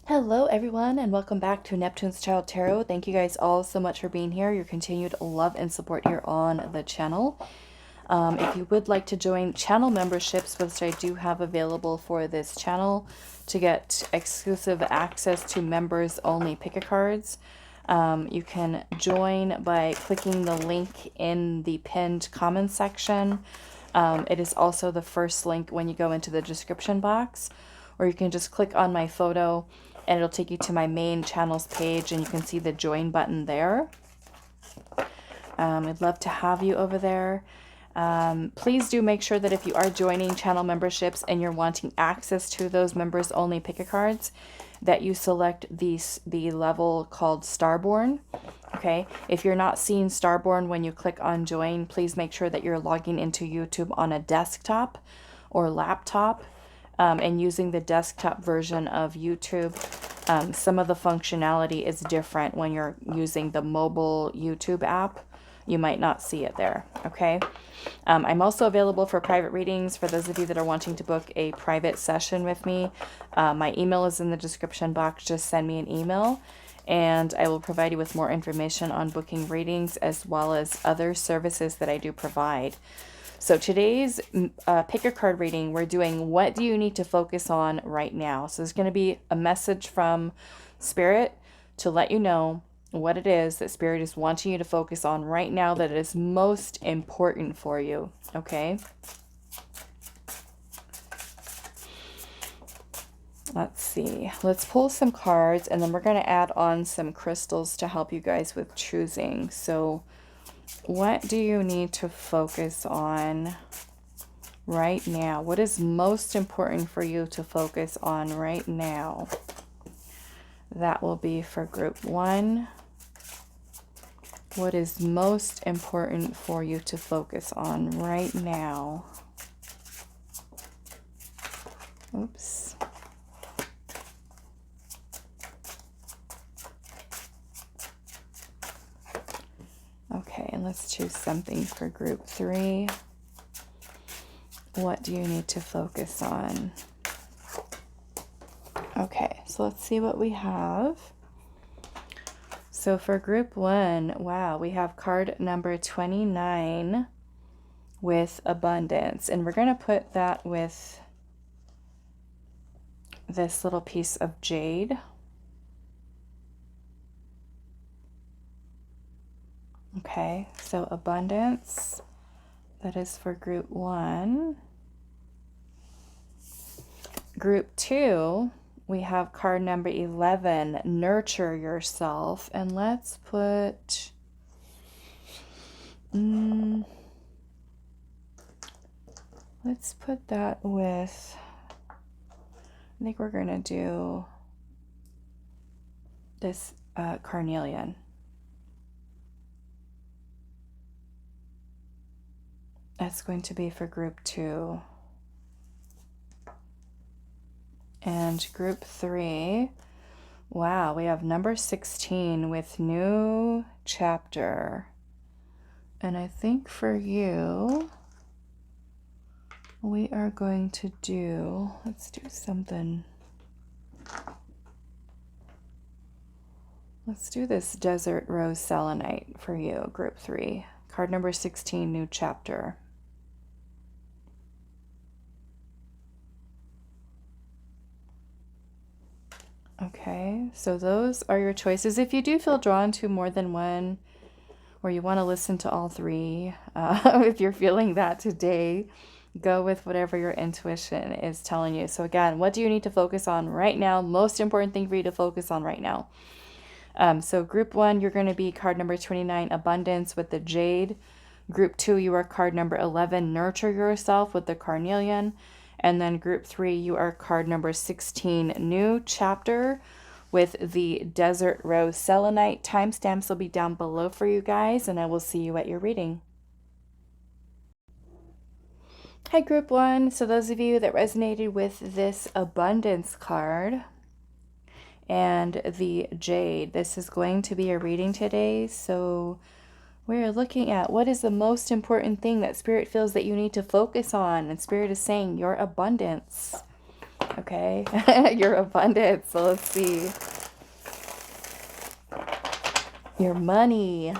Hello everyone and welcome back to Neptune's Child Tarot. Thank you guys all so much for being here, your continued love and support here on the channel. If you would like to join channel memberships, which I do have available for this channel, to get exclusive access to members only pick-a-cards, you can join by clicking the link in the pinned comment section. It is also the first link when you go into the description box, or you can just click on my photo and it'll take you to my main channels page and you can see the join button there. I'd love to have you over there. Please do make sure that if you are joining channel memberships and you're wanting access to those members only pick-a-cards, that you select the level called Starborn. Okay, if you're not seeing Starborn when you click on join, please make sure that you're logging into YouTube on a desktop or laptop. And using the desktop version of YouTube. Some of the functionality is different when you're using the mobile YouTube app. You might not see it there, okay? I'm also available for private readings for those of you that are wanting to book a private session with me. My email is in the description box. Just send me an email and I will provide you with more information on booking readings as well as other services that I do provide. So today's pick-a-card reading, we're doing what do you need to focus on right now. So there's going to be a message from Spirit to let you know what it is that Spirit is wanting you to focus on right now that is most important for you, okay? Let's see. Let's pull some cards and then we're going to add on some crystals to help you guys with choosing. So what do you need to focus on right now? What is most important for you to focus on right now? That will be for group 1. What is most important for you to focus on right now? Oops. Okay, and let's choose something for group 3. What do you need to focus on? Okay, so let's see what we have. So for group 1, wow, we have card number 29 with abundance. And we're going to put that with this little piece of jade. Okay, so abundance, that is for group 1. Group 2, we have card number 11, nurture yourself. And let's put, let's put that with, I think we're going to do this Carnelian. That's going to be for group 2. And group 3, wow, we have number 16 with new chapter. And I think for you, we are going to do, let's do something. Let's do this Desert Rose Selenite for you, group 3. Card number 16, new chapter. Okay, so those are your choices. If you do feel drawn to more than one, or you want to listen to all 3, if you're feeling that today, go with whatever your intuition is telling you. So again, what do you need to focus on right now? Most important thing for you to focus on right now. So group 1, you're going to be card number 29, abundance with the jade. Group 2, you are card number 11, nurture yourself with the carnelian. And then group 3, you are card number 16, new chapter with the Desert Rose Selenite. Timestamps will be down below for you guys, and I will see you at your reading. Hi, group 1. So those of you that resonated with this abundance card and the jade, this is going to be a reading today. So we're looking at what is the most important thing that Spirit feels that you need to focus on. And Spirit is saying your abundance. Okay, your abundance. So let's see. Your money.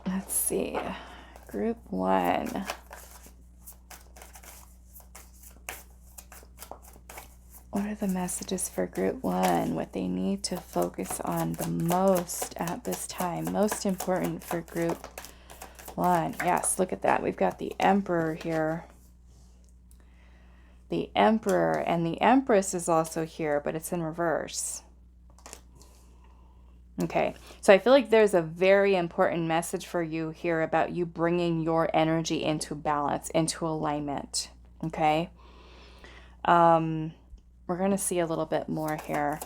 Let's see. Group 1. What are the messages for group 1? What they need to focus on the most at this time. Most important for group 1. Yes, look at that. We've got the Emperor here. The Emperor, and the Empress is also here, but it's in reverse. Okay, so I feel like there's a very important message for you here about you bringing your energy into balance, into alignment. Okay. We're going to see a little bit more here.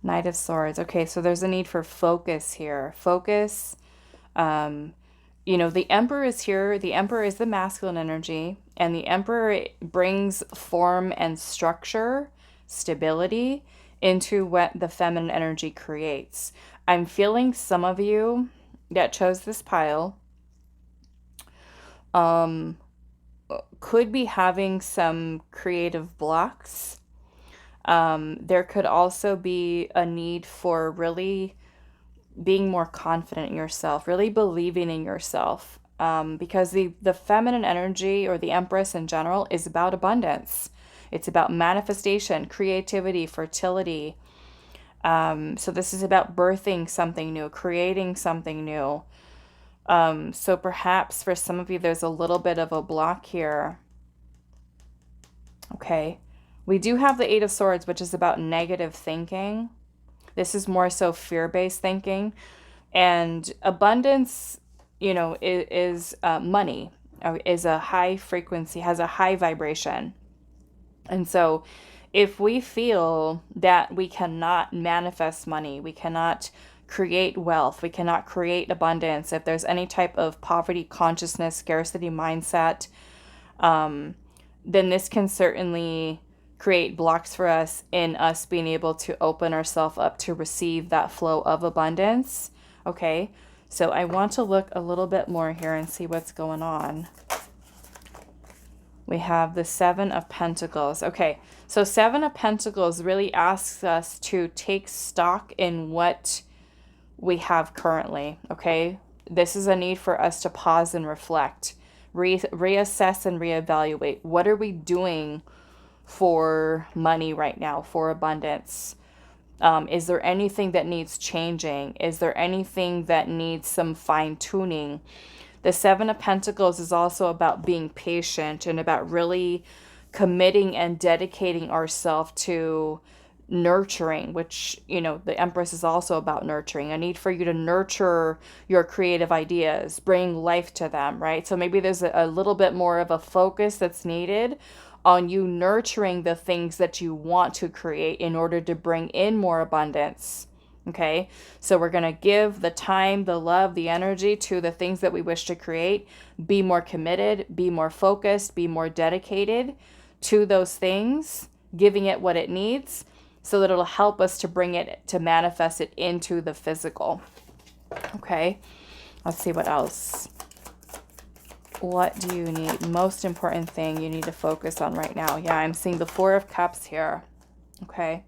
Knight of Swords. Okay, so there's a need for focus here. Focus. You know, the Emperor is here. The Emperor is the masculine energy. And the Emperor brings form and structure, stability, into what the feminine energy creates. I'm feeling some of you that chose this pile could be having some creative blocks. There could also be a need for really being more confident in yourself, really believing in yourself. Because the feminine energy, or the Empress in general, is about abundance. It's about manifestation, creativity, fertility. So this is about birthing something new, creating something new. So perhaps for some of you, there's a little bit of a block here. Okay. We do have the Eight of Swords, which is about negative thinking. This is more so fear-based thinking. And abundance, you know, is money, is a high frequency, has a high vibration. And so if we feel that we cannot manifest money, we cannot create wealth, we cannot create abundance, if there's any type of poverty consciousness, scarcity mindset, then this can certainly create blocks for us in us being able to open ourselves up to receive that flow of abundance. Okay, so I want to look a little bit more here and see what's going on. We have the Seven of Pentacles. Okay, so Seven of Pentacles really asks us to take stock in what we have currently. Okay, this is a need for us to pause and reflect, reassess and reevaluate. What are we doing for money right now, for abundance? Is there anything that needs changing? Is there anything that needs some fine tuning? The Seven of Pentacles is also about being patient and about really committing and dedicating ourselves to nurturing, which, you know, the Empress is also about nurturing. A need for you to nurture your creative ideas, bring life to them, right? So maybe there's a little bit more of a focus that's needed on you nurturing the things that you want to create in order to bring in more abundance. Okay, so we're going to give the time, the love, the energy to the things that we wish to create. Be more committed, be more focused, be more dedicated to those things, giving it what it needs so that it'll help us to bring it, to manifest it into the physical. Okay, let's see what else. What do you need? Most important thing you need to focus on right now. Yeah, I'm seeing the Four of Cups here. Okay.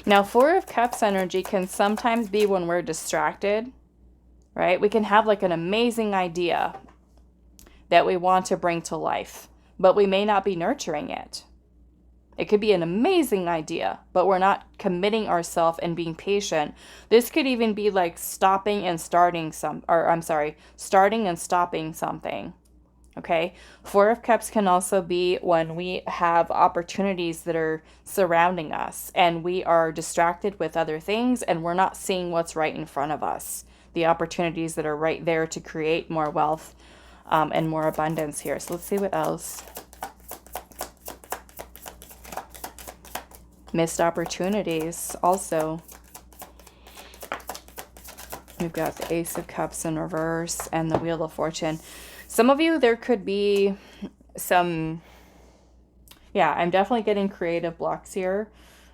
Now, Four of Cups energy can sometimes be when we're distracted, right? We can have like an amazing idea that we want to bring to life, but we may not be nurturing it. It could be an amazing idea, but we're not committing ourselves and being patient. This could even be like starting and stopping something. Okay, Four of Cups can also be when we have opportunities that are surrounding us and we are distracted with other things and we're not seeing what's right in front of us. The opportunities that are right there to create more wealth and more abundance here. So let's see what else. Missed opportunities also. We've got the Ace of Cups in reverse and the Wheel of Fortune. Some of you, there could be some, yeah, I'm definitely getting creative blocks here.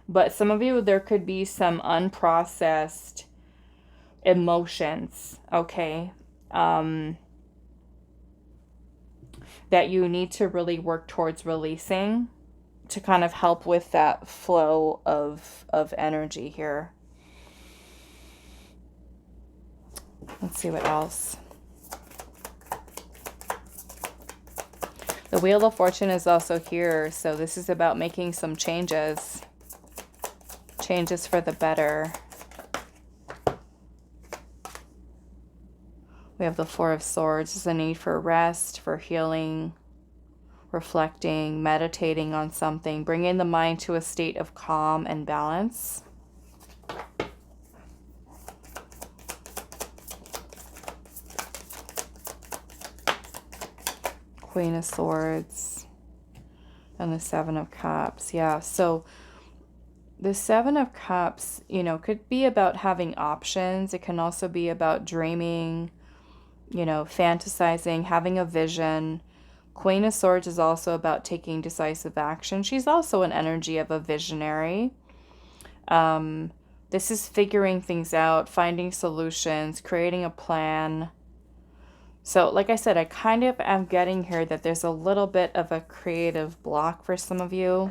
But some of you, there could be some unprocessed emotions, okay, that you need to really work towards releasing to kind of help with that flow of energy here. Let's see what else. The Wheel of Fortune is also here, so this is about making some changes. Changes for the better. We have the Four of Swords. There's a need for rest, for healing, reflecting, meditating on something, bringing the mind to a state of calm and balance. Queen of Swords and the Seven of Cups. Yeah, so the Seven of Cups, you know, could be about having options. It can also be about dreaming, you know, fantasizing, having a vision. Queen of Swords is also about taking decisive action. She's also an energy of a visionary. This is figuring things out, finding solutions, creating a plan. So, like I said, I kind of am getting here that there's a little bit of a creative block for some of you.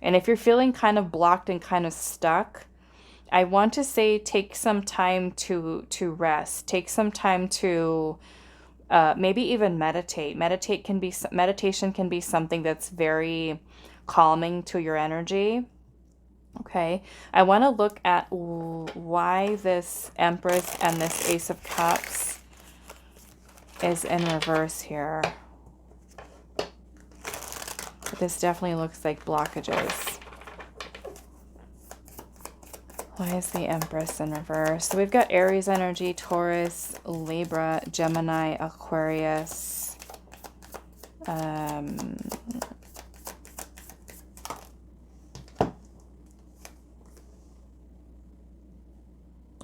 And if you're feeling kind of blocked and kind of stuck, I want to say take some time to rest. Take some time to maybe even meditate. Meditation can be something that's very calming to your energy. Okay, I want to look at why this Empress and this Ace of Cups is in reverse here. But this definitely looks like blockages. Why is the Empress in reverse? So we've got Aries energy, Taurus, Libra, Gemini, Aquarius.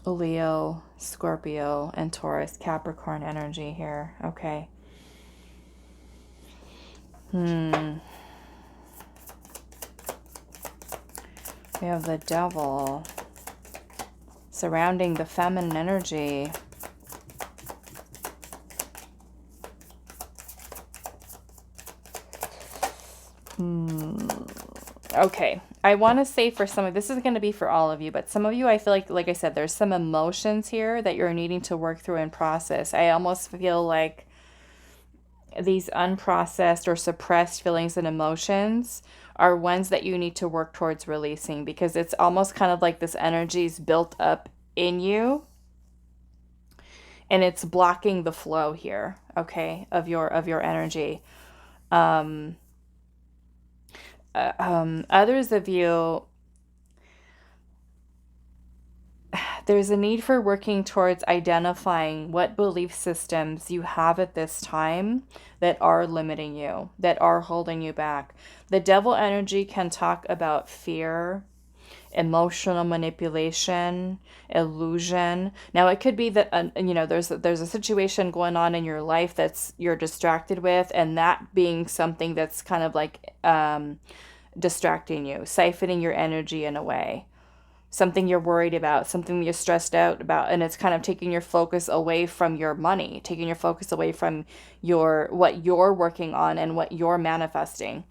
Leo, Scorpio, and Taurus, Capricorn energy here. Okay. We have the Devil surrounding the feminine energy. Okay, I want to say for some of this is going to be for all of you, but some of you, I feel like I said, there's some emotions here that you're needing to work through and process. I almost feel like these unprocessed or suppressed feelings and emotions are ones that you need to work towards releasing, because it's almost kind of like this energy is built up in you and it's blocking the flow here, okay, of your energy. Others of you, there's a need for working towards identifying what belief systems you have at this time that are limiting you, that are holding you back. The Devil energy can talk about fear, emotional manipulation, illusion. Now, it could be that you know, there's a situation going on in your life that's you're distracted with, and that being something that's kind of like distracting you, siphoning your energy in a way. Something you're worried about, something you're stressed out about, and it's kind of taking your focus away from your money, taking your focus away from what you're working on and what you're manifesting.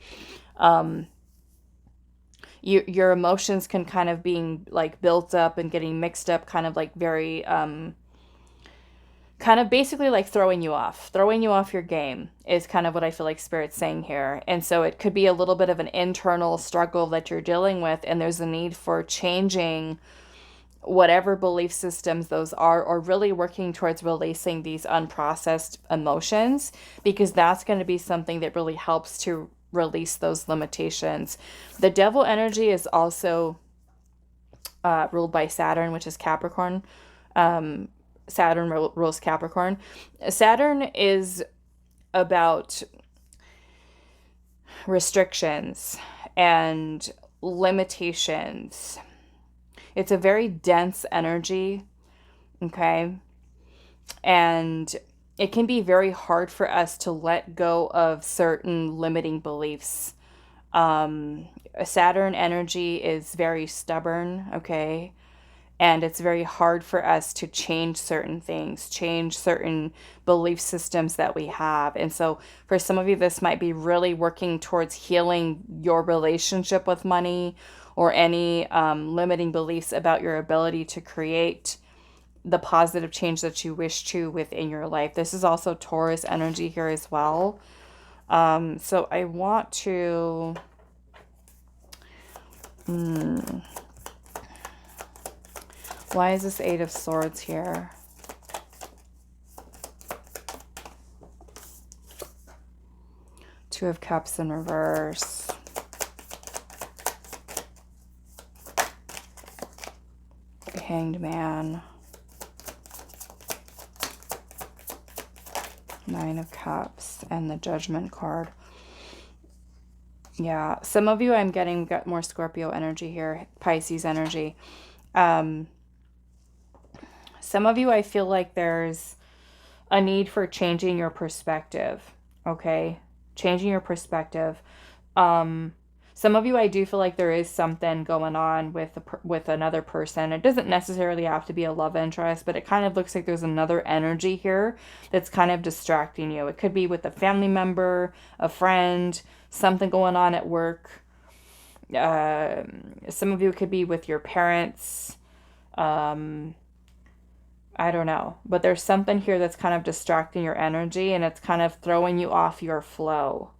Your emotions can kind of being like built up and getting mixed up, kind of like very kind of basically like throwing you off your game is kind of what I feel like Spirit's saying here. And so it could be a little bit of an internal struggle that you're dealing with, and there's a need for changing whatever belief systems those are, or really working towards releasing these unprocessed emotions, because that's going to be something that really helps to release those limitations. The Devil energy is also ruled by Saturn, which is Capricorn. Saturn rules Capricorn. Saturn is about restrictions and limitations. It's a very dense energy. Okay. And it can be very hard for us to let go of certain limiting beliefs. Saturn energy is very stubborn, okay? And it's very hard for us to change certain things, change certain belief systems that we have. And so for some of you, this might be really working towards healing your relationship with money, or any limiting beliefs about your ability to create the positive change that you wish to within your life. This is also Taurus energy here as well. So I want to... Why is this Eight of Swords here? Two of Cups in reverse. Hanged Man. Nine of Cups and the Judgment card. Yeah, some of you I'm getting got more Scorpio energy here, Pisces energy. Some of you I feel like there's a need for changing your perspective, okay? Changing your perspective. Some of you I do feel like there is something going on with another person. It doesn't necessarily have to be a love interest, but it kind of looks like there's another energy here that's kind of distracting you. It could be with a family member, a friend, something going on at work. Some of you could be with your parents. I don't know, but there's something here that's kind of distracting your energy, and it's kind of throwing you off your flow.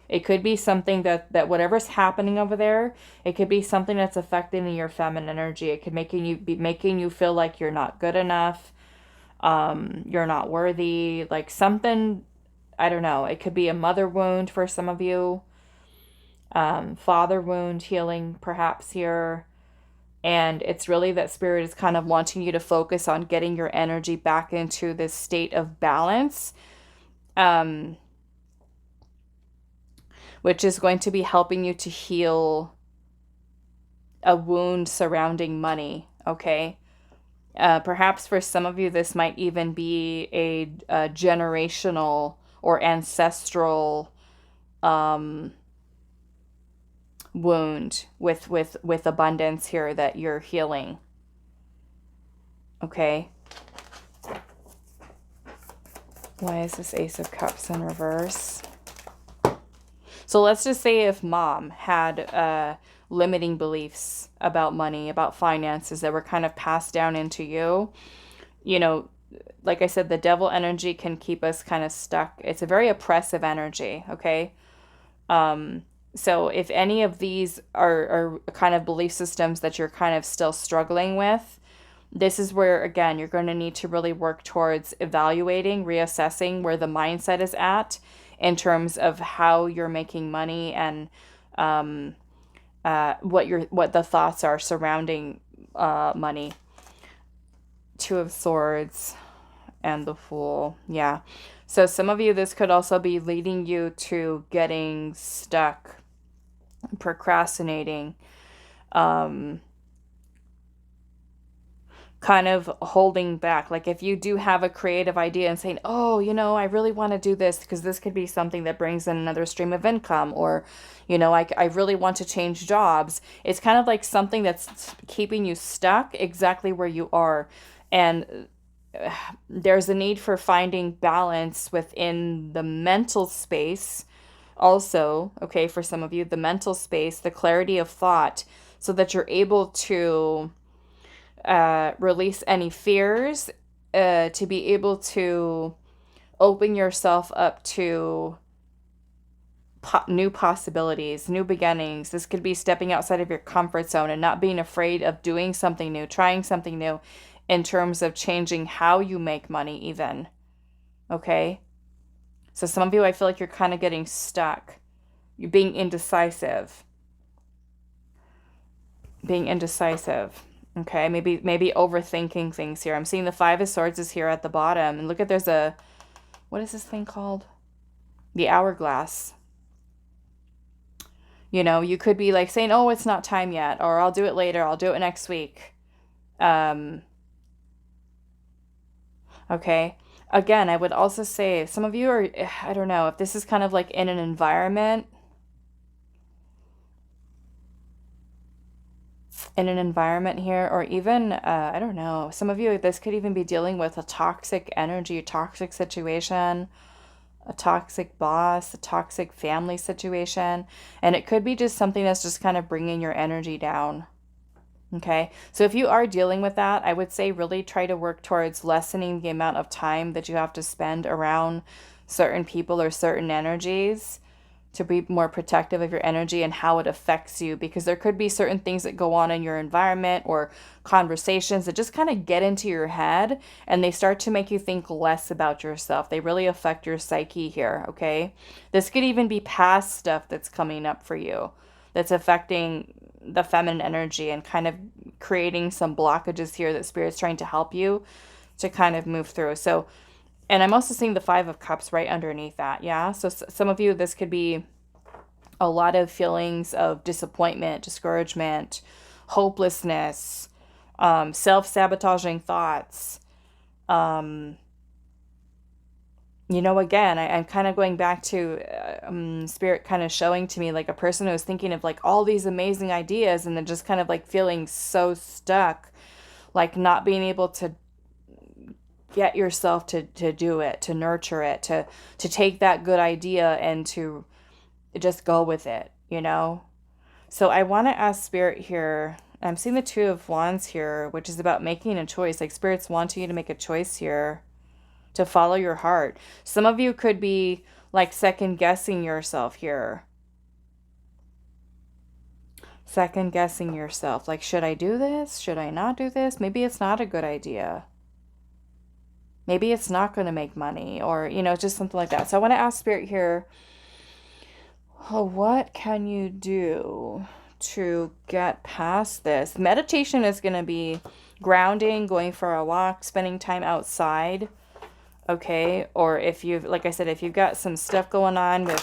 It could be something that whatever's happening over there, it could be something that's affecting your feminine energy. It could be making you feel like you're not good enough, you're not worthy, like something, I don't know. It could be a mother wound for some of you, father wound healing perhaps here. And it's really that Spirit is kind of wanting you to focus on getting your energy back into this state of balance, which is going to be helping you to heal a wound surrounding money, okay? Perhaps for some of you, this might even be a generational or ancestral wound with abundance here that you're healing, okay? Why is this Ace of Cups in reverse? So let's just say if mom had limiting beliefs about money, about finances that were kind of passed down into you, you know, like I said, the devil energy can keep us kind of stuck. It's a very oppressive energy, okay? So if any of these are kind of belief systems that you're kind of still struggling with, this is where, again, you're going to need to really work towards evaluating, reassessing where the mindset is at in terms of how you're making money, and what the thoughts are surrounding money. Two of Swords and the Fool. Yeah. So some of you, this could also be leading you to getting stuck, procrastinating, kind of holding back. Like if you do have a creative idea and saying, oh, I really want to do this because this could be something that brings in another stream of income, or, I really want to change jobs. It's kind of like something that's keeping you stuck exactly where you are. And there's a need for finding balance within the mental space also, okay, for some of you, the mental space, the clarity of thought, so that you're able to release any fears, to be able to open yourself up to new possibilities, new beginnings. This could be stepping outside of your comfort zone and not being afraid of doing something new, trying something new in terms of changing how you make money even, okay? So some of you, I feel like you're kind of getting stuck. You're being indecisive. Okay, maybe overthinking things here. I'm seeing the Five of Swords is here at the bottom. And look at, there's a, what is this thing called? The hourglass. You could be like saying, oh, it's not time yet, or I'll do it later, I'll do it next week. Okay. Again, I would also say some of you are, I don't know, if this is kind of like in an environment, here, or even, I don't know, some of you, this could even be dealing with a toxic energy, toxic situation, a toxic boss, a toxic family situation. And it could be just something that's just kind of bringing your energy down. Okay. So if you are dealing with that, I would say really try to work towards lessening the amount of time that you have to spend around certain people or certain energies, to be more protective of your energy and how it affects you, because there could be certain things that go on in your environment or conversations that just kind of get into your head and they start to make you think less about yourself. They really affect your psyche here, okay? This could even be past stuff that's coming up for you that's affecting the feminine energy and kind of creating some blockages here that Spirit's trying to help you to kind of move through. So, and I'm also seeing the Five of Cups right underneath that. Yeah. So some of you, this could be a lot of feelings of disappointment, discouragement, hopelessness, self-sabotaging thoughts. Again, I'm kind of going back to Spirit kind of showing to me like a person who's thinking of like all these amazing ideas and then just kind of like feeling so stuck, like not being able to get yourself to do it, to nurture it, to take that good idea and to just go with it, So I want to ask Spirit here. I'm seeing the Two of Wands here, which is about making a choice. Like Spirit's wanting you to make a choice here, to follow your heart. Some of you could be like second guessing yourself here. Second guessing yourself. Like, should I do this? Should I not do this? Maybe it's not a good idea. Maybe it's not going to make money, or, just something like that. So I want to ask Spirit here, what can you do to get past this? Meditation is going to be grounding, going for a walk, spending time outside. Okay. Or if you've, like I said, if you've got some stuff going on with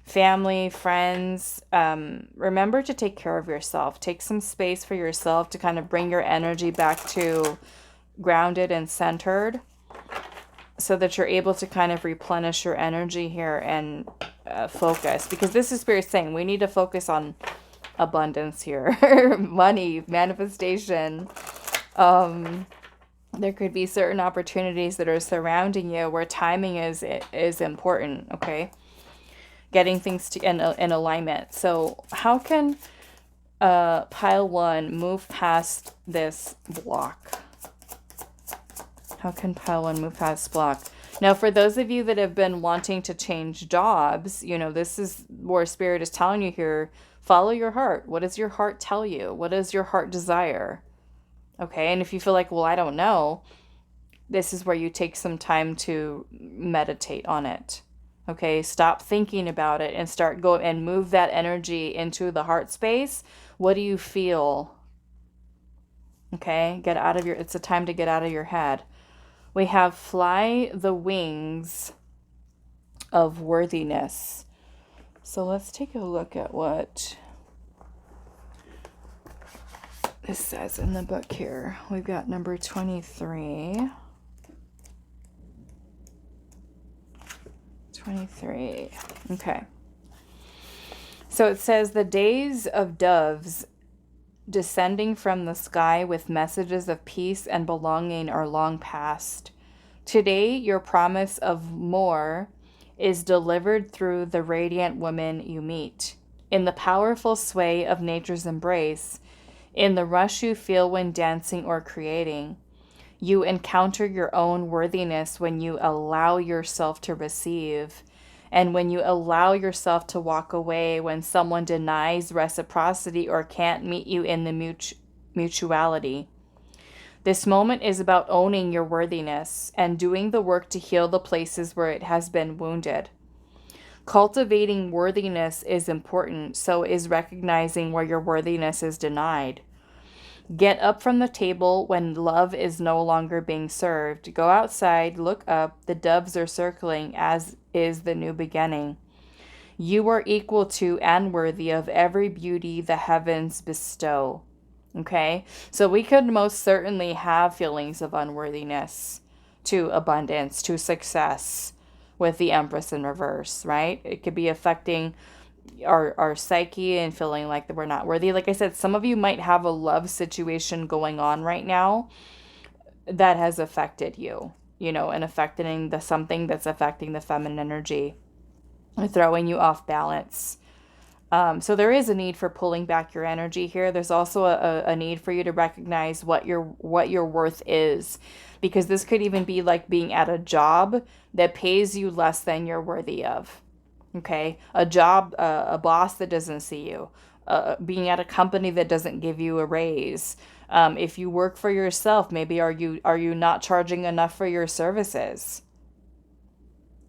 family, friends, remember to take care of yourself. Take some space for yourself to kind of bring your energy back to grounded and centered, so that you're able to kind of replenish your energy here and focus. Because this is Spirit saying we need to focus on abundance here, money, manifestation. There could be certain opportunities that are surrounding you where timing is important, okay? Getting things in alignment. So how can pile one move past this block? How can pile one move past block? Now, for those of you that have been wanting to change jobs, this is where Spirit is telling you here, follow your heart. What does your heart tell you? What does your heart desire? Okay, and if you feel like, well, I don't know, this is where you take some time to meditate on it. Okay, stop thinking about it and start go and move that energy into the heart space. What do you feel? Okay, it's a time to get out of your head. We have fly the wings of worthiness. So let's take a look at what this says in the book here. We've got number 23. 23. Okay. So it says, the days of doves descending from the sky with messages of peace and belonging are long past. Today, your promise of more is delivered through the radiant woman you meet. In the powerful sway of nature's embrace, in the rush you feel when dancing or creating, you encounter your own worthiness when you allow yourself to receive, and when you allow yourself to walk away when someone denies reciprocity or can't meet you in the mutuality. This moment is about owning your worthiness and doing the work to heal the places where it has been wounded. Cultivating worthiness is important, so is recognizing where your worthiness is denied. Get up from the table when love is no longer being served. Go outside, look up, the doves are circling, as is the new beginning. You are equal to and worthy of every beauty the heavens bestow. Okay? So we could most certainly have feelings of unworthiness. to abundance, to success with the Empress in reverse, right? It could be affecting our psyche and feeling like that we're not worthy. Like I said, some of you might have a love situation going on right now that has affected you, you know, and affecting the something that's affecting the feminine energy, throwing you off balance. So there is a need for pulling back your energy here. There's also a need for you to recognize what your worth is, because this could even be like being at a job that pays you less than you're worthy of. Okay, a job, a boss that doesn't see you, being at a company that doesn't give you a raise. If you work for yourself, maybe are you not charging enough for your services?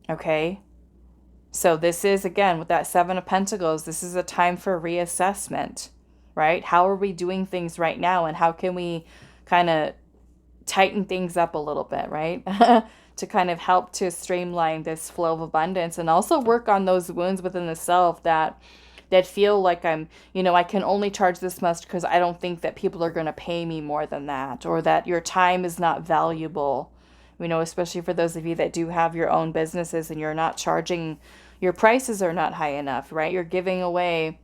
Okay. So this is, again, with that Seven of Pentacles, this is a time for reassessment, right? How are we doing things right now, and how can we kind of tighten things up a little bit, right? To kind of help to streamline this flow of abundance, and also work on those wounds within the self that feel like I'm, you know, I can only charge this much because I don't think that people are going to pay me more than that, or that your time is not valuable. You know, especially for those of you that do have your own businesses and you're not charging, your prices are not high enough, right? You're giving away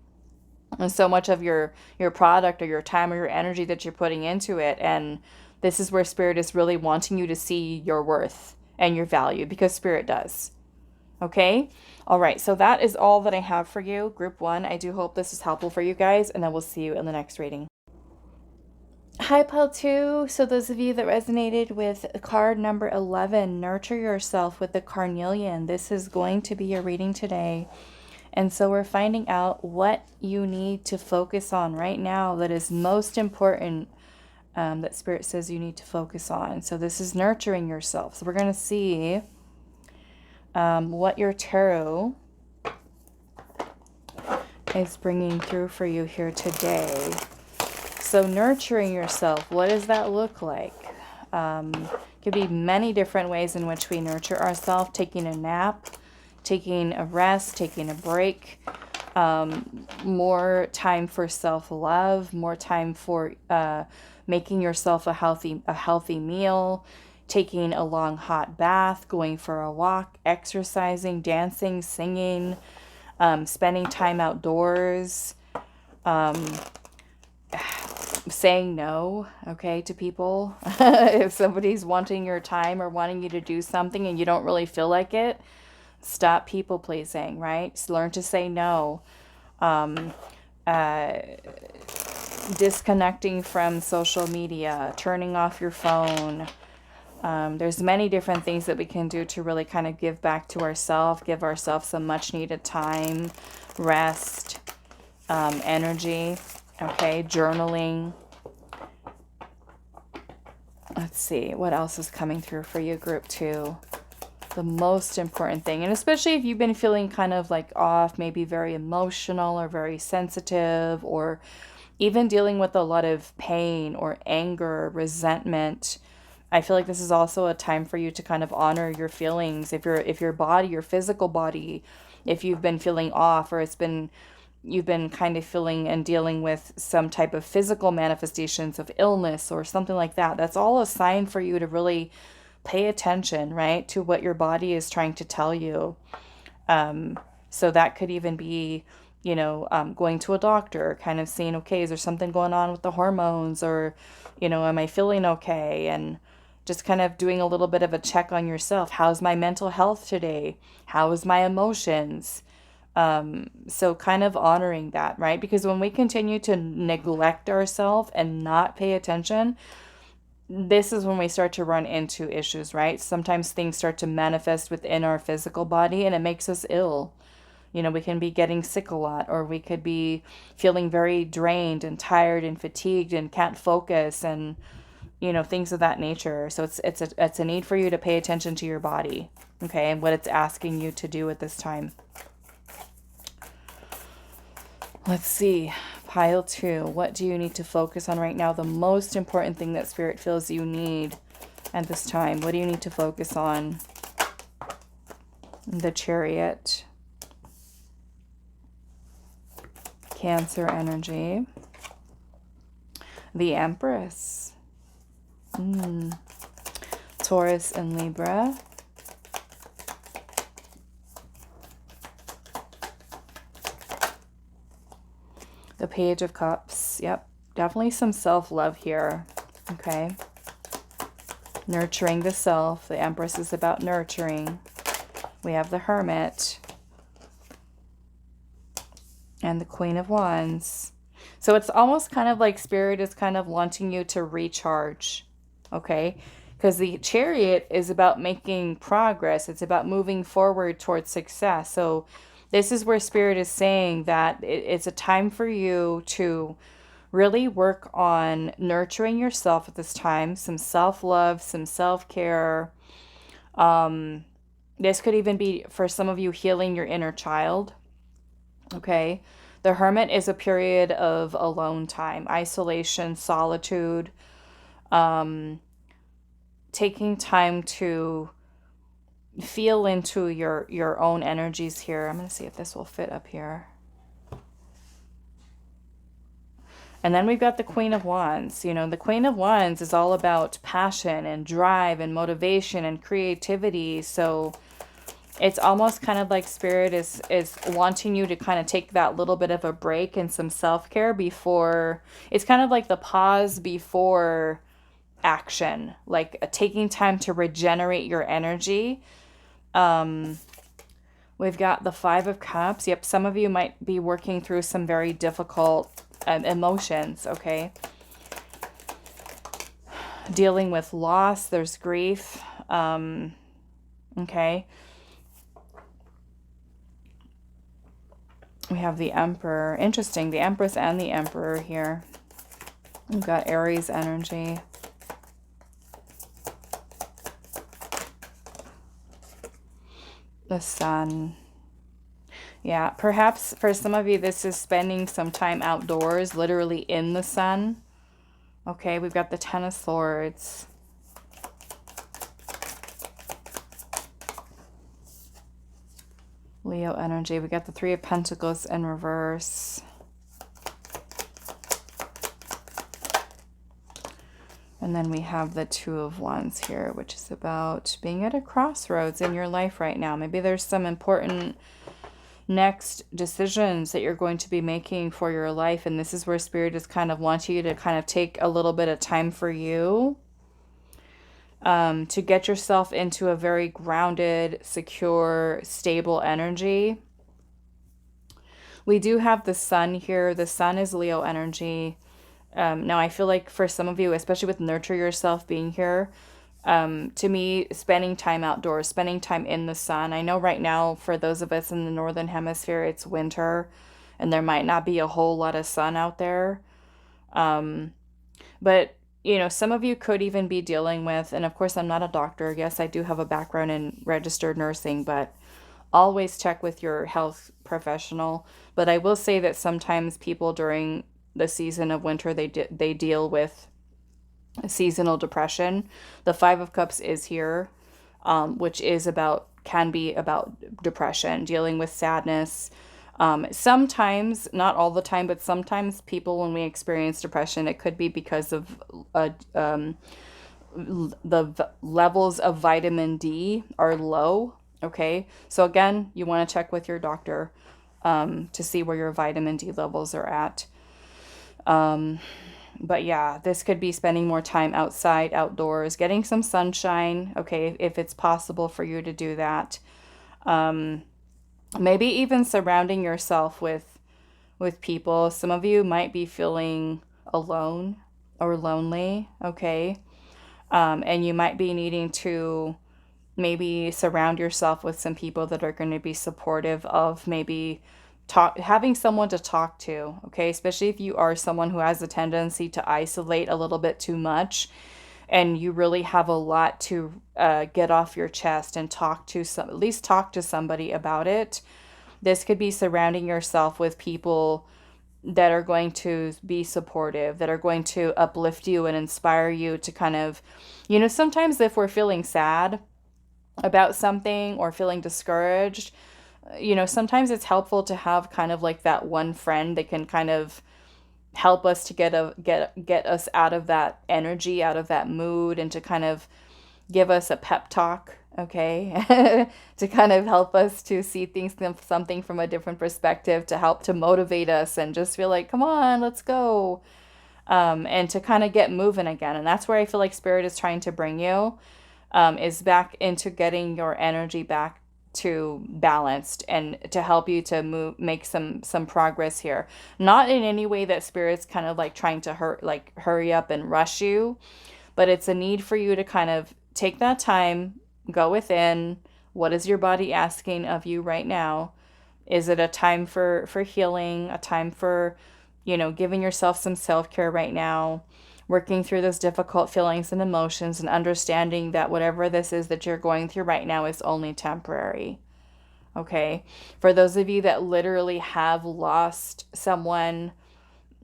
so much of your product or your time or your energy that you're putting into it. And this is where Spirit is really wanting you to see your worth and your value, because Spirit does. Okay? All right. So that is all that I have for you, Group 1. I do hope this is helpful for you guys, and I will see you in the next reading. Hi, Pile 2. So those of you that resonated with card number 11, Nurture Yourself with the Carnelian, this is going to be your reading today. And so we're finding out what you need to focus on right now that is most important, that Spirit says you need to focus on. So this is nurturing yourself. So we're going to see what your tarot is bringing through for you here today. So nurturing yourself, what does that look like? Could be many different ways in which we nurture ourselves. Taking a nap, taking a rest, taking a break, more time for self-love, more time for making yourself a healthy meal, taking a long hot bath, going for a walk, exercising, dancing, singing, spending time outdoors, saying no, okay, to people. If somebody's wanting your time or wanting you to do something and you don't really feel like it, stop people pleasing, right? Learn to say no. Disconnecting from social media, turning off your phone. There's many different things that we can do to really kind of give back to ourselves, give ourselves some much needed time, rest, energy. Okay, journaling. Let's see, what else is coming through for you, Group 2? The most important thing, and especially if you've been feeling kind of like off, maybe very emotional or very sensitive, or even dealing with a lot of pain or anger, resentment, I feel like this is also a time for you to kind of honor your feelings. If your body, your physical body, if you've been feeling off, or you've been kind of feeling and dealing with some type of physical manifestations of illness or something like that, that's all a sign for you to really pay attention, right, to what your body is trying to tell you. So that could even be, you know, going to a doctor, kind of seeing, okay, is there something going on with the hormones, or, you know, am I feeling okay? And just kind of doing a little bit of a check on yourself. How's my mental health today? How is my emotions? So kind of honoring that, right? Because when we continue to neglect ourselves and not pay attention, this is when we start to run into issues, right? Sometimes things start to manifest within our physical body and it makes us ill. You know, we can be getting sick a lot, or we could be feeling very drained and tired and fatigued and can't focus, and, you know, things of that nature. So it's a need for you to pay attention to your body, okay, and what it's asking you to do at this time. Let's see, Pile 2, what do you need to focus on right now? The most important thing that Spirit feels you need at this time. What do you need to focus on? The Chariot. Cancer energy. The Empress. 12 Taurus and Libra. The Page of Cups. Yep. Definitely some self-love here. Okay. Nurturing the self. The Empress is about nurturing. We have the Hermit. And the Queen of Wands. So it's almost kind of like Spirit is kind of wanting you to recharge. Okay. Because the Chariot is about making progress. It's about moving forward towards success. So this is where Spirit is saying that it's a time for you to really work on nurturing yourself at this time. Some self-love, some self-care. This could even be, for some of you, healing your inner child. Okay. The Hermit is a period of alone time, isolation, solitude, taking time to feel into your own energies here. I'm going to see if this will fit up here. And then we've got the Queen of Wands. You know, the Queen of Wands is all about passion and drive and motivation and creativity. So it's almost kind of like Spirit is wanting you to kind of take that little bit of a break and some self-care before. It's kind of like the pause before action, like taking time to regenerate your energy. We've got the Five of Cups. Yep, some of you might be working through some very difficult emotions, okay? Dealing with loss, there's grief, okay? We have the Emperor. Interesting, the Empress and the Emperor here. We've got Aries energy. The Sun. Yeah, perhaps for some of you, this is spending some time outdoors, literally in the sun. Okay, we've got the Ten of Swords. Leo energy. We got the Three of Pentacles in reverse. And then we have the Two of Wands here, which is about being at a crossroads in your life right now. Maybe there's some important next decisions that you're going to be making for your life. And this is where Spirit is kind of wanting you to kind of take a little bit of time for you. To get yourself into a very grounded, secure, stable energy. We do have the Sun here. The Sun is Leo energy. Now, I feel like for some of you, especially with Nurture Yourself being here, to me, spending time outdoors, spending time in the sun. I know right now, for those of us in the Northern Hemisphere, it's winter, and there might not be a whole lot of sun out there. But you know, some of you could even be dealing with, and of course, I'm not a doctor. Yes, I do have a background in registered nursing, but always check with your health professional. But I will say that sometimes people during the season of winter, they deal with seasonal depression. The Five of Cups is here, which is can be about depression, dealing with sadness. Sometimes, not all the time, but sometimes people, when we experience depression, it could be because of the levels of vitamin D are low. Okay, so again, you want to check with your doctor to see where your vitamin D levels are at. But yeah, this could be spending more time outside, outdoors, getting some sunshine. Okay, if it's possible for you to do that. Maybe even surrounding yourself with people. Some of you might be feeling alone or lonely, okay? And you might be needing to maybe surround yourself with some people that are going to be supportive of maybe having someone to talk to, okay? Especially if you are someone who has a tendency to isolate a little bit too much, and you really have a lot to get off your chest and at least talk to somebody about it. This could be surrounding yourself with people that are going to be supportive, that are going to uplift you and inspire you to kind of, you know, sometimes if we're feeling sad about something or feeling discouraged, you know, sometimes it's helpful to have kind of like that one friend that can kind of help us to get us out of that energy, out of that mood, and to kind of give us a pep talk, okay, to kind of help us to see things, something from a different perspective, to help to motivate us and just feel like, come on, let's go, and to kind of get moving again. And that's where I feel like Spirit is trying to bring you, is back into getting your energy back to balanced, and to help you to make some progress here. Not in any way that Spirit's kind of like trying to hurry up and rush you, but it's a need for you to kind of take that time, go within. What is your body asking of you right now? Is it a time for healing, a time for, giving yourself some self-care right now, working through those difficult feelings and emotions, and understanding that whatever this is that you're going through right now is only temporary. Okay? For those of you that literally have lost someone,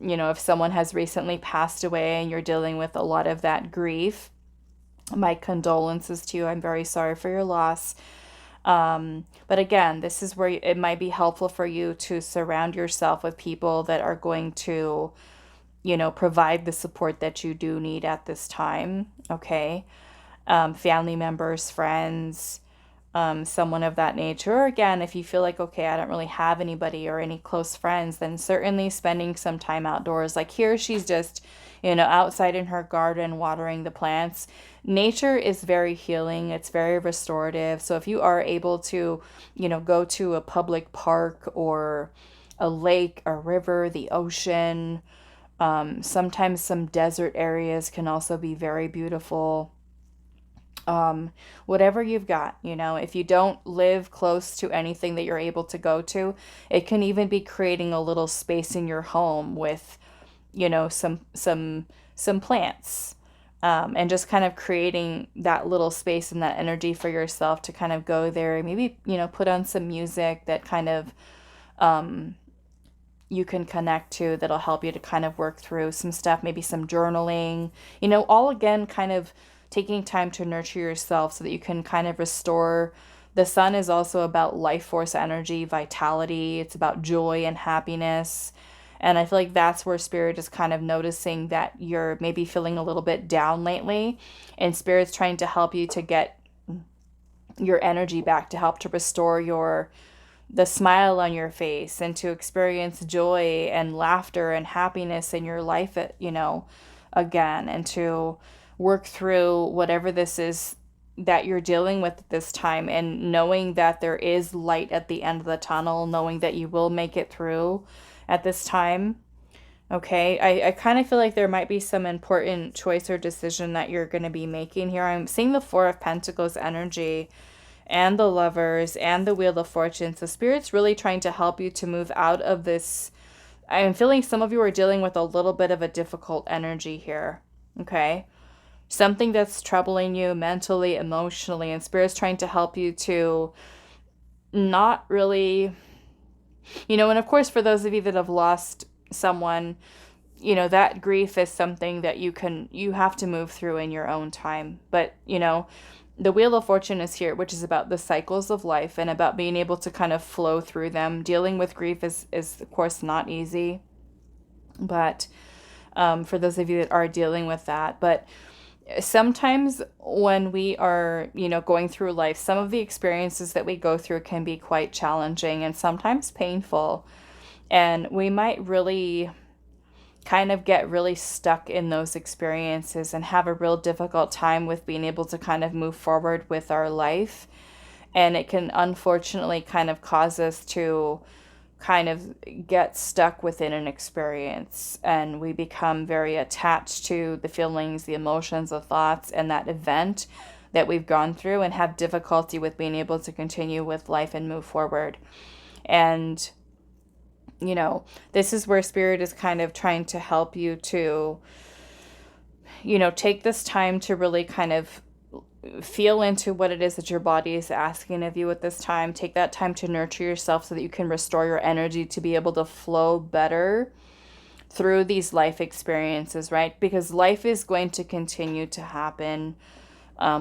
if someone has recently passed away and you're dealing with a lot of that grief, my condolences to you. I'm very sorry for your loss. But again, this is where it might be helpful for you to surround yourself with people that are going to, provide the support that you do need at this time. Okay. Family members, friends, someone of that nature. Or again, if you feel like, okay, I don't really have anybody or any close friends, then certainly spending some time outdoors. Like here, she's just, outside in her garden, watering the plants. Nature is very healing. It's very restorative. So if you are able to, go to a public park or a lake, a river, the ocean, sometimes some desert areas can also be very beautiful. Whatever you've got, if you don't live close to anything that you're able to go to, it can even be creating a little space in your home with, some plants, and just kind of creating that little space and that energy for yourself to kind of go there. Maybe, put on some music that kind of, you can connect to, that'll help you to kind of work through some stuff, maybe some journaling, all again, kind of taking time to nurture yourself so that you can kind of restore. The sun is also about life force energy, vitality. It's about joy and happiness. And I feel like that's where Spirit is kind of noticing that you're maybe feeling a little bit down lately. And Spirit's trying to help you to get your energy back, to help to restore the smile on your face, and to experience joy and laughter and happiness in your life, again, and to work through whatever this is that you're dealing with at this time, and knowing that there is light at the end of the tunnel, knowing that you will make it through at this time. Okay, I kind of feel like there might be some important choice or decision that you're going to be making here. I'm seeing the Four of Pentacles energy and the Lovers and the Wheel of Fortune. So Spirit's really trying to help you to move out of this. I'm feeling some of you are dealing with a little bit of a difficult energy here. Okay, something that's troubling you mentally, emotionally, and Spirit's trying to help you to not really, and of course, for those of you that have lost someone, that grief is something that you have to move through in your own time. But, the Wheel of Fortune is here, which is about the cycles of life and about being able to kind of flow through them. Dealing with grief is of course not easy, but for those of you that are dealing with that. But sometimes when we are, going through life, some of the experiences that we go through can be quite challenging and sometimes painful. And we might really kind of get really stuck in those experiences and have a real difficult time with being able to kind of move forward with our life. And it can unfortunately kind of cause us to kind of get stuck within an experience, and we become very attached to the feelings, the emotions, the thoughts, and that event that we've gone through, and have difficulty with being able to continue with life and move forward. And this is where Spirit is kind of trying to help you to, take this time to really kind of feel into what it is that your body is asking of you at this time. Take that time to nurture yourself so that you can restore your energy to be able to flow better through these life experiences, right? Because life is going to continue to happen.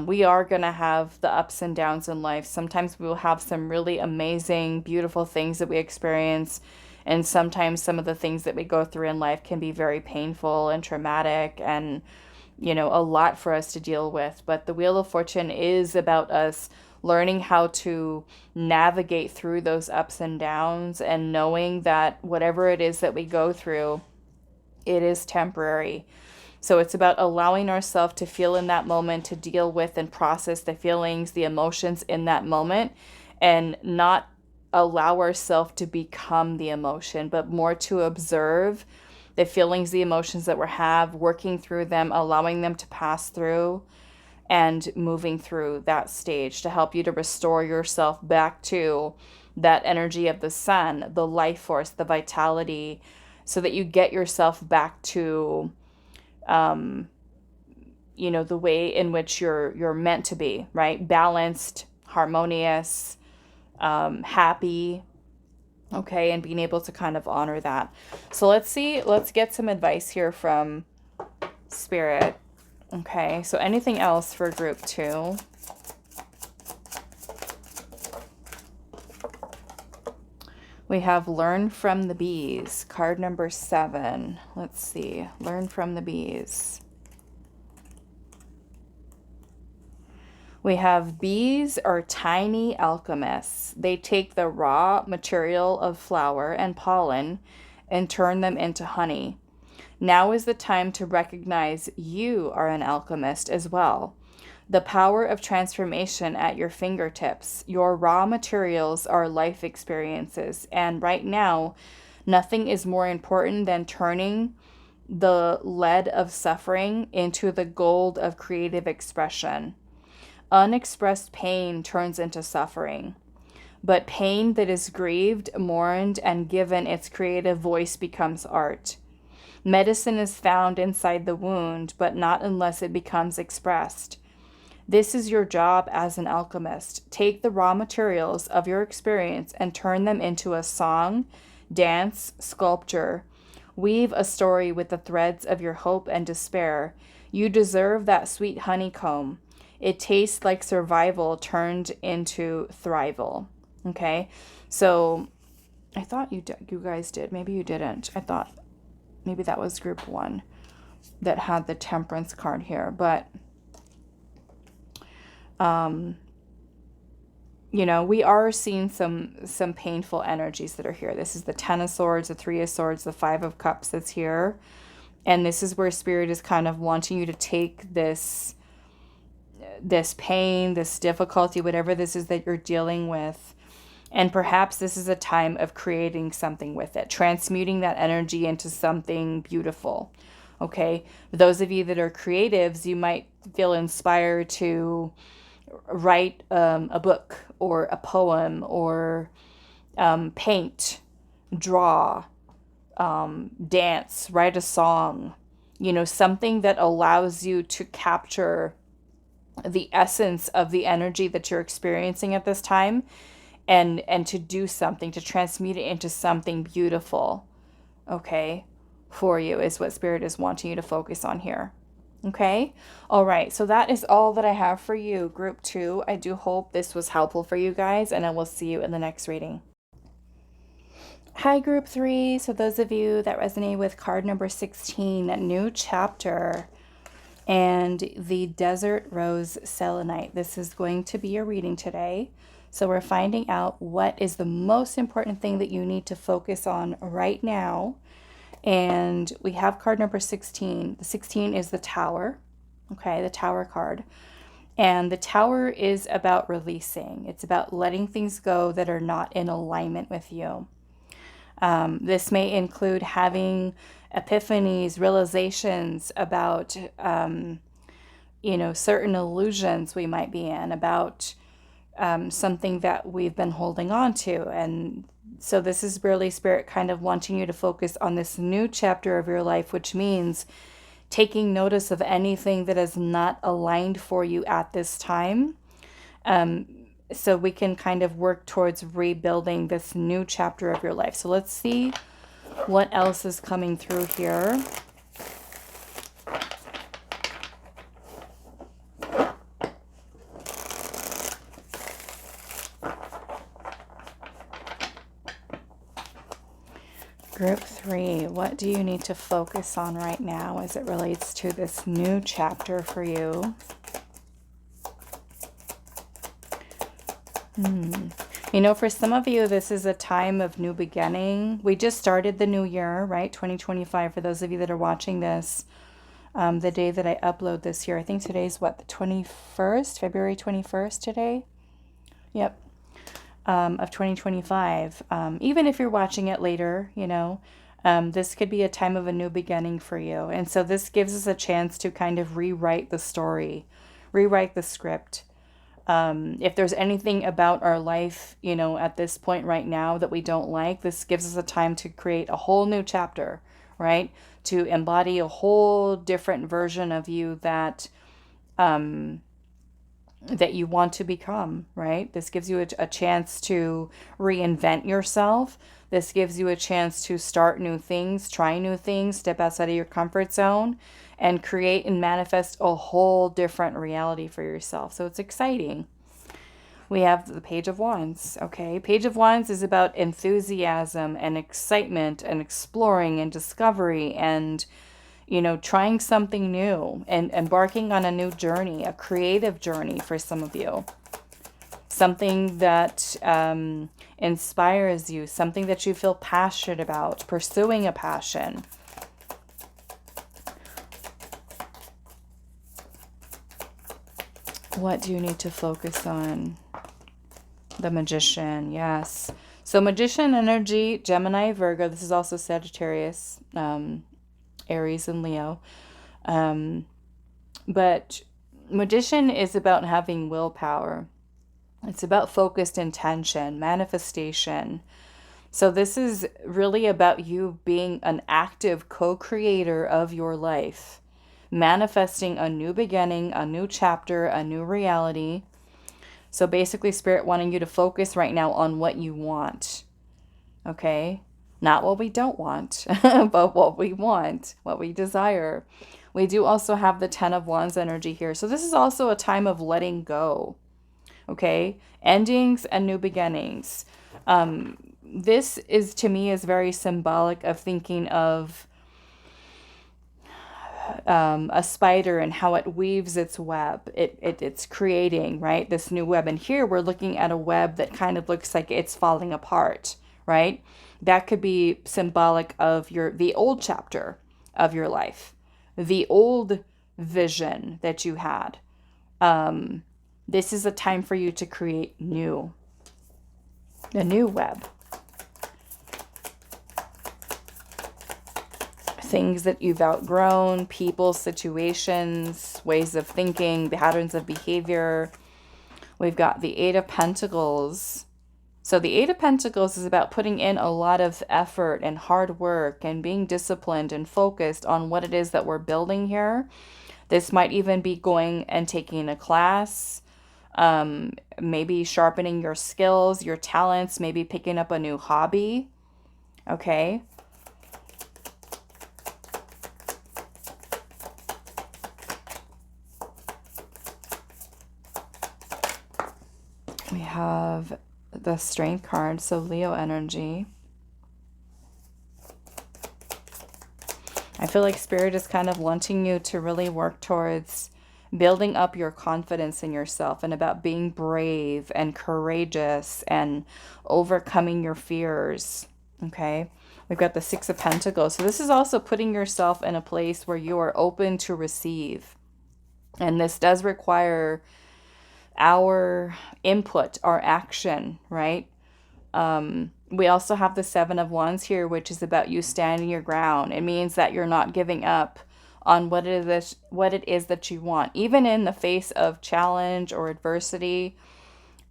We are going to have the ups and downs in life. Sometimes we will have some really amazing, beautiful things that we experience. And sometimes some of the things that we go through in life can be very painful and traumatic. And a lot for us to deal with. But the Wheel of Fortune is about us learning how to navigate through those ups and downs, and knowing that whatever it is that we go through, it is temporary. So it's about allowing ourselves to feel in that moment, to deal with and process the feelings, the emotions in that moment, and not allow ourselves to become the emotion, but more to observe the feelings, the emotions that we have, working through them, allowing them to pass through, and moving through that stage to help you to restore yourself back to that energy of the sun, the life force, the vitality, so that you get yourself back to the way in which you're meant to be, right? Balanced, harmonious, happy, okay, and being able to kind of honor that. So let's get some advice here from Spirit. Okay, so anything else for group 2? We have Learn from the Bees, card number 7. Let's see, Learn from the Bees. We have bees are tiny alchemists. They take the raw material of flower and pollen and turn them into honey. Now is the time to recognize you are an alchemist as well. The power of transformation at your fingertips. Your raw materials are life experiences, and right now, nothing is more important than turning the lead of suffering into the gold of creative expression. Unexpressed pain turns into suffering, but pain that is grieved, mourned, and given its creative voice becomes art. Medicine is found inside the wound, but not unless it becomes expressed. This is your job as an alchemist. Take the raw materials of your experience and turn them into a song, dance, sculpture. Weave a story with the threads of your hope and despair. You deserve that sweet honeycomb. It tastes like survival turned into thrival. Okay, so I thought you guys did. Maybe you didn't. I thought maybe that was group 1 that had the Temperance card here. But, we are seeing some painful energies that are here. This is the 10 of Swords, the 3 of Swords, the 5 of Cups that's here. And this is where Spirit is kind of wanting you to take this pain, this difficulty, whatever this is that you're dealing with. And perhaps this is a time of creating something with it, transmuting that energy into something beautiful. Okay. For those of you that are creatives, you might feel inspired to write a book or a poem, or paint, draw, dance, write a song, something that allows you to capture the essence of the energy that you're experiencing at this time, and to do something, to transmute it into something beautiful, okay, for you, is what Spirit is wanting you to focus on here. Okay. All right. So that is all that I have for you, group 2. I do hope this was helpful for you guys, and I will see you in the next reading. Hi, group 3. So those of you that resonate with card number 16, new chapter, and the Desert Rose Selenite. This is going to be a reading today. So we're finding out what is the most important thing that you need to focus on right now. And we have card number 16. The 16 is the Tower. Okay, the Tower card. And the Tower is about releasing. It's about letting things go that are not in alignment with you. This may include having epiphanies, realizations about, certain illusions we might be in, about something that we've been holding on to. And so this is really Spirit kind of wanting you to focus on this new chapter of your life, which means taking notice of anything that is not aligned for you at this time. So we can kind of work towards rebuilding this new chapter of your life. So let's see what else is coming through here. Group 3, what do you need to focus on right now as it relates to this new chapter for you? You know, for some of you, this is a time of new beginning. We just started the new year, right? 2025, for those of you that are watching this. The day that I upload this year, I think today's what, the 21st, February 21st today? Yep. Of 2025. Even if you're watching it later, you know, this could be a time of a new beginning for you. And so this gives us a chance to kind of rewrite the story, rewrite the script. If there's anything about our life, you know, at this point right now that we don't like, this gives us a time to create a whole new chapter, right? To embody a whole different version of you that that you want to become, right? This gives you a chance to reinvent yourself. This gives you a chance to start new things, try new things, step outside of your comfort zone, and create and manifest a whole different reality for yourself. So it's exciting. We have the Page of Wands, okay? Page of Wands is about enthusiasm and excitement and exploring and discovery and, you know, trying something new and embarking on a new journey, a creative journey for some of you. Something that inspires you, something that you feel passionate about, pursuing a passion. What do you need to focus on? The Magician, yes. So Magician energy, Gemini, Virgo. This is also Sagittarius, Aries, and Leo. But Magician is about having willpower. It's about focused intention, manifestation. So this is really about you being an active co-creator of your life, manifesting a new beginning, a new chapter, a new reality. So basically, Spirit wanting you to focus right now on what you want, okay? Not what we don't want, but what we want, what we desire. We do also have the 10 of Wands energy here. So this is also a time of letting go, okay? Endings and new beginnings. This is, to me, is very symbolic of thinking of a spider and how it weaves its web. It's creating, right, this new web. And here we're looking at a web that kind of looks like it's falling apart, right? That could be symbolic of the old chapter of your life, the old vision that you had. This is a time for you to create a new web. Things that you've outgrown, people, situations, ways of thinking, patterns of behavior. We've got the 8 of Pentacles. So the 8 of Pentacles is about putting in a lot of effort and hard work and being disciplined and focused on what it is that we're building here. This might even be going and taking a class, maybe sharpening your skills, your talents, maybe picking up a new hobby, okay? We have the Strength card, so Leo energy. I feel like Spirit is kind of wanting you to really work towards building up your confidence in yourself and about being brave and courageous and overcoming your fears, okay? We've got the 6 of Pentacles. So this is also putting yourself in a place where you are open to receive. And this does require our input, our action, right? We also have the 7 of Wands here, which is about you standing your ground. It means that you're not giving up on what it is that you want, even in the face of challenge or adversity.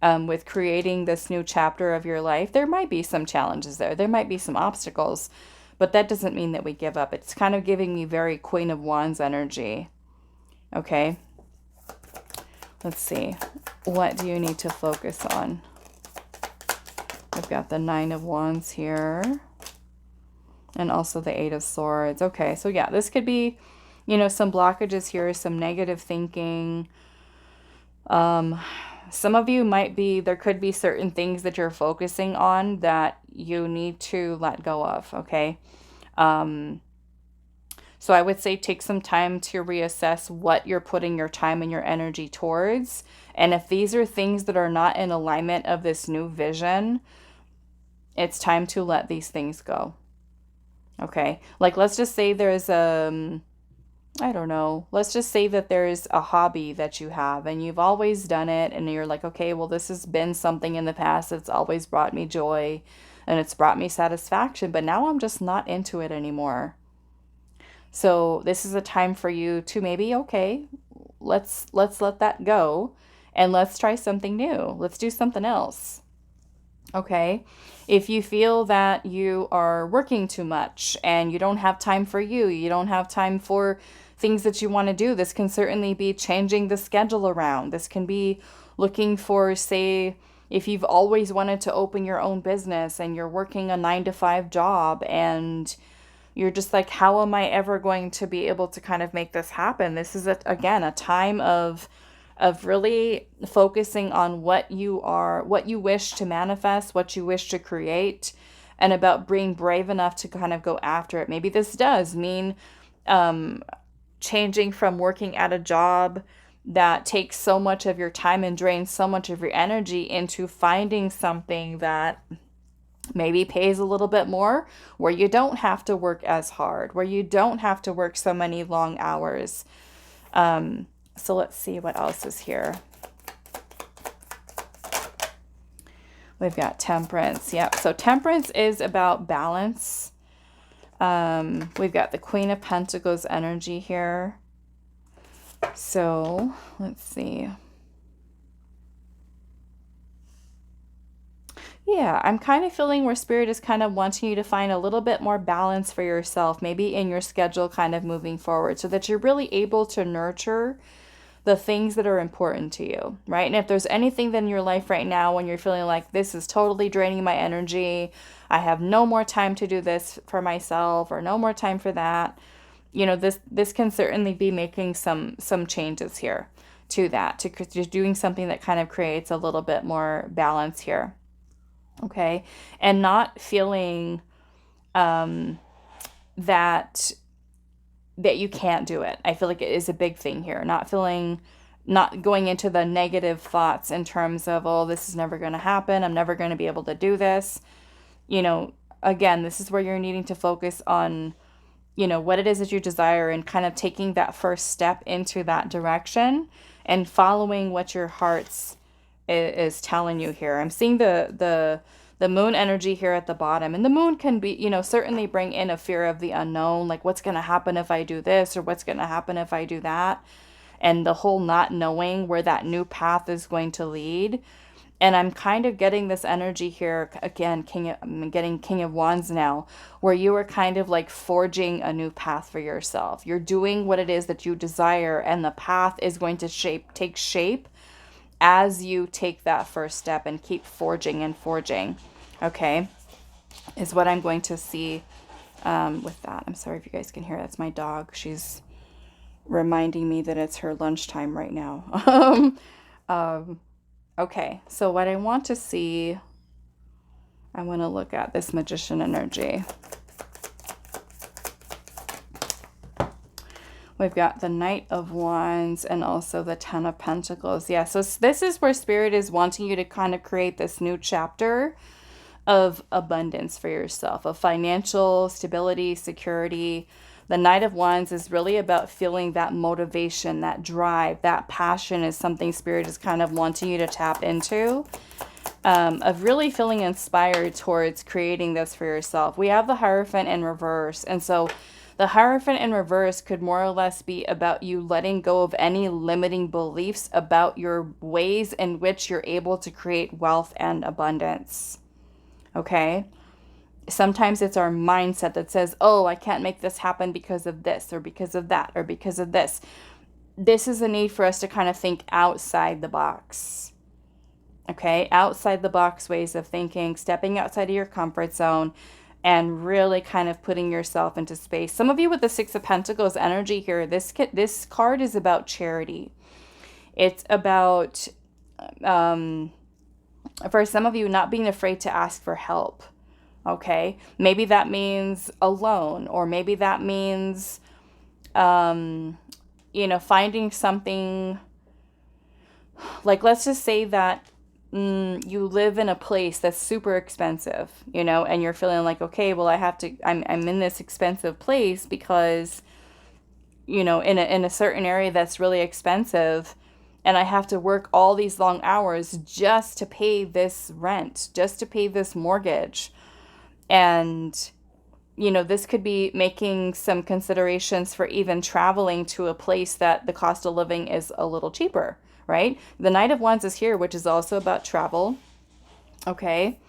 With creating this new chapter of your life, there might be some challenges there. There might be some obstacles, but that doesn't mean that we give up. It's kind of giving me very Queen of Wands energy. Okay. Let's see. What do you need to focus on? I've got the 9 of Wands here. And also the 8 of Swords. Okay, so yeah, this could be, you know, some blockages here, some negative thinking. Some of you might be, there could be certain things that you're focusing on that you need to let go of, okay? So I would say take some time to reassess what you're putting your time and your energy towards. And if these are things that are not in alignment of this new vision, it's time to let these things go. Okay? Like, let's just say there's I don't know. Let's just say that there's a hobby that you have and you've always done it and you're like, okay, well, this has been something in the past that's always brought me joy and it's brought me satisfaction, but now I'm just not into it anymore. So this is a time for you to maybe, okay, let's let that go and let's try something new. Let's do something else. Okay? If you feel that you are working too much and you don't have time for you don't have time for things that you want to do, this can certainly be changing the schedule around. This can be looking for, say, if you've always wanted to open your own business and you're working a 9-to-5 job and you're just like, how am I ever going to be able to kind of make this happen? This is, again, a time of really focusing on what you wish to manifest, what you wish to create, and about being brave enough to kind of go after it. Maybe this does mean changing from working at a job that takes so much of your time and drains so much of your energy into finding something that maybe pays a little bit more, where you don't have to work as hard, where you don't have to work so many long hours. So let's see what else is here. We've got Temperance. Yep. So Temperance is about balance. We've got the Queen of Pentacles energy here. So let's see. Yeah, I'm kind of feeling where Spirit is kind of wanting you to find a little bit more balance for yourself, maybe in your schedule kind of moving forward, so that you're really able to nurture the things that are important to you, right? And if there's anything in your life right now when you're feeling like this is totally draining my energy, I have no more time to do this for myself or no more time for that, this can certainly be making some changes here to that, to just doing something that kind of creates a little bit more balance here. Okay. And not feeling that you can't do it. I feel like it is a big thing here. Not going into the negative thoughts in terms of, oh, this is never going to happen. I'm never going to be able to do this. Again, this is where you're needing to focus on, what it is that you desire and kind of taking that first step into that direction and following what your heart's is telling you here. I'm seeing the moon energy here at the bottom, and the moon can be, certainly bring in a fear of the unknown, like what's going to happen if I do this or what's going to happen if I do that, and the whole not knowing where that new path is going to lead. And I'm kind of getting this energy here again, I'm getting King of Wands now, where you are kind of like forging a new path for yourself. You're doing what it is that you desire, and the path is going to take shape as you take that first step and keep forging and forging, okay, is what I'm going to see with that. I'm sorry if you guys can hear. That's my dog. She's reminding me that it's her lunchtime right now. Okay, so what I want to see, I want to look at this Magician energy. We've got the Knight of Wands and also the Ten of Pentacles. Yeah, so this is where Spirit is wanting you to kind of create this new chapter of abundance for yourself, of financial stability, security. The Knight of Wands is really about feeling that motivation, that drive, that passion is something Spirit is kind of wanting you to tap into, of really feeling inspired towards creating this for yourself. We have the Hierophant in reverse, and so the Hierophant in reverse could more or less be about you letting go of any limiting beliefs about your ways in which you're able to create wealth and abundance. Okay? Sometimes it's our mindset that says, oh, I can't make this happen because of this or because of that or because of this. This is a need for us to kind of think outside the box. Okay? Outside the box ways of thinking, stepping outside of your comfort zone, and really kind of putting yourself into space. Some of you with the Six of Pentacles energy here, this card is about charity. It's about, for some of you, not being afraid to ask for help. Okay, maybe that means alone, or maybe that means, you know, finding something, like, let's just say that you live in a place that's super expensive, you know, and you're feeling like, okay, well, I'm in this expensive place because, you know, in a certain area that's really expensive, and I have to work all these long hours just to pay this rent, just to pay this mortgage. And, you know, this could be making some considerations for even traveling to a place that the cost of living is a little cheaper, right? The Knight of Wands is here, which is also about travel. Okay.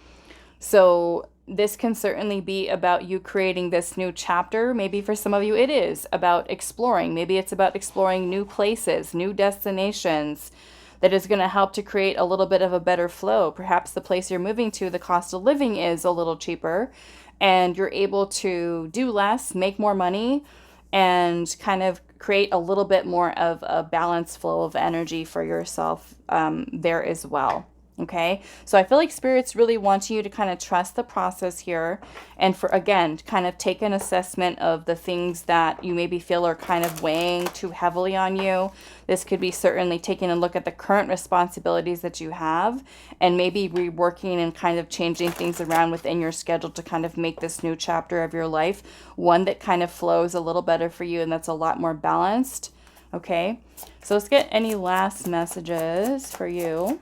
So this can certainly be about you creating this new chapter. Maybe for some of you, it is about exploring. Maybe it's about exploring new places, new destinations, that is going to help to create a little bit of a better flow. Perhaps the place you're moving to, the cost of living is a little cheaper, and you're able to do less, make more money, and kind of create a little bit more of a balanced flow of energy for yourself there as well. Okay, so I feel like Spirit's really wanting you to kind of trust the process here, and for, again, kind of take an assessment of the things that you maybe feel are kind of weighing too heavily on you. This could be certainly taking a look at the current responsibilities that you have, and maybe reworking and kind of changing things around within your schedule to kind of make this new chapter of your life one that kind of flows a little better for you and that's a lot more balanced. Okay, so let's get any last messages for you.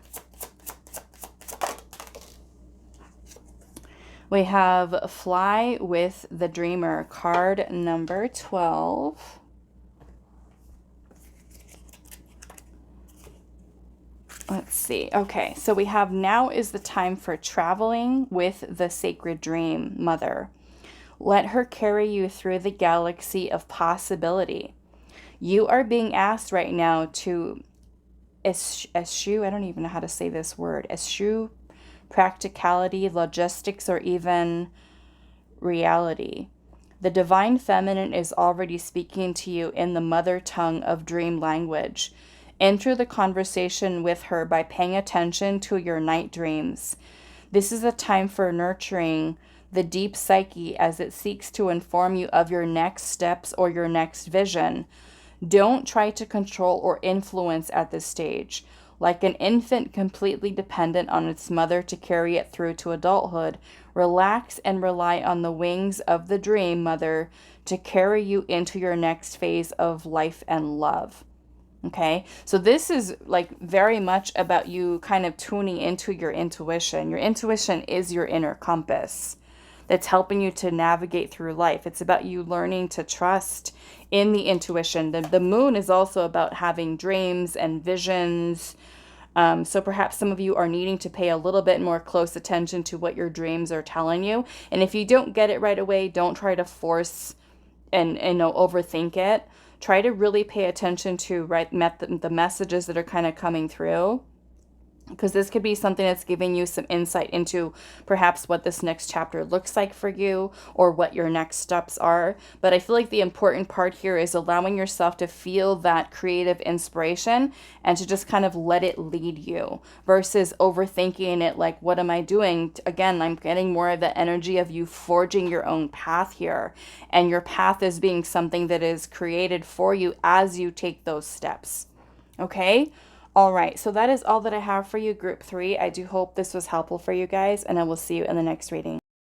We have Fly with the Dreamer, card number 12. Let's see. Okay, so we have now is the time for traveling with the sacred dream mother. Let her carry you through the galaxy of possibility. You are being asked right now to eschew, I don't even know how to say this word, eschew practicality, logistics, or even reality. The divine feminine is already speaking to you in the mother tongue of dream language. Enter the conversation with her by paying attention to your night dreams. This is a time for nurturing the deep psyche as it seeks to inform you of your next steps or your next vision. Don't try to control or influence at this stage. Like an infant completely dependent on its mother to carry it through to adulthood, relax and rely on the wings of the dream mother to carry you into your next phase of life and love. Okay, so this is like very much about you kind of tuning into your intuition. Your intuition is your inner compass that's helping you to navigate through life. It's about you learning to trust in the intuition. The moon is also about having dreams and visions. So perhaps some of you are needing to pay a little bit more close attention to what your dreams are telling you. And if you don't get it right away, don't try to force and overthink it. Try to really pay attention to the messages that are kind of coming through, because this could be something that's giving you some insight into perhaps what this next chapter looks like for you or what your next steps are. But I feel like the important part here is allowing yourself to feel that creative inspiration and to just kind of let it lead you versus overthinking it like, what am I doing? Again, I'm getting more of the energy of you forging your own path here, and your path is being something that is created for you as you take those steps. Okay? All right, so that is all that I have for you, Group 3. I do hope this was helpful for you guys, and I will see you in the next reading.